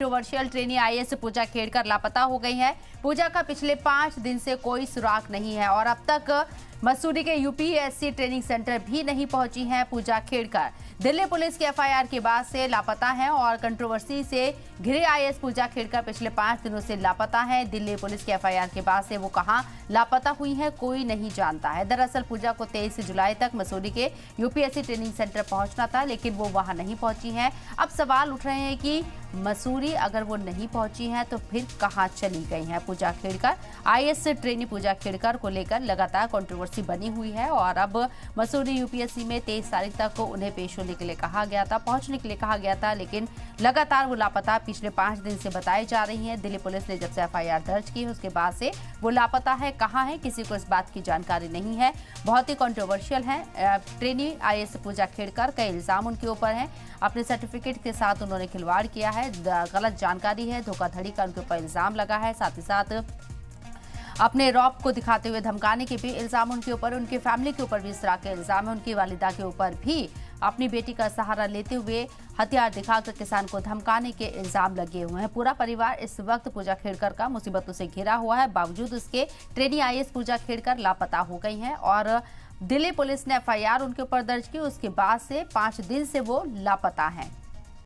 Controversial trainee IAS पूजा खेड़कर लापता हो गई है। पूजा का पिछले 5 दिन से कोई सुराग नहीं है और अब तक मसूरी के यूपीएससी ट्रेनिंग सेंटर भी नहीं पहुंची है पूजा खेड़कर। दिल्ली पुलिस की एफआईआर के बाद से लापता है और कंट्रोवर्सी से घिरे आईएएस पूजा खेड़कर पिछले 5 दिनों से लापता है। दिल्ली पुलिस की एफआईआर के बाद से वो कहां लापता हुई है कोई नहीं जानता है। दरअसल पूजा को 23 जुलाई तक मसूरी के यूपीएससी ट्रेनिंग सेंटर पहुंचना था, लेकिन वो वहां नहीं पहुंची है। अब सवाल उठ रहे हैं कि मसूरी अगर वो नहीं पहुंची है तो फिर कहां चली गई है पूजा खेड़कर। आईएएस ट्रेनी पूजा खेड़कर को लेकर लगातार कंट्रोवर्सी बनी हुई है और अब मसूरी यूपीएससी में 23 तारीख तक उन्हें पेश होने के लिए कहा गया था, पहुंचने के लिए कहा गया था, लेकिन लगातार वो लापता पिछले 5 दिन से बताई जा रही है। दिल्ली पुलिस ने जब से एफआईआर दर्ज की है उसके बाद से वो लापता है। कहां है किसी को इस बात की जानकारी नहीं है। बहुत ही कंट्रोवर्शियल है ट्रेनी आईएएस पूजा खेड़कर। कई इल्जाम उनके ऊपर हैं। अपने सर्टिफिकेट के साथ उन्होंने खिलवाड़ किया है, गलत जानकारी है, धोखाधड़ी का उनके ऊपर इल्जाम लगा है। साथ ही साथ अपने रौब को दिखाते हुए धमकाने के भी इल्जाम उनके ऊपर, उनके फैमिली के ऊपर भी इस तरह के इल्जाम है। उनकी वालिदा के ऊपर भी अपनी बेटी का सहारा लेते हुए हथियार दिखाकर किसान को धमकाने के इल्जाम लगे हुए हैं। पूरा परिवार इस वक्त पूजा खेड़कर का मुसीबतों से घिरा हुआ है। बावजूद उसके ट्रेनी आईएएस पूजा खेड़कर लापता हो गई हैं और दिल्ली पुलिस ने एफआईआर उनके ऊपर दर्ज की। उसके बाद से 5 दिन से वो लापता हैं।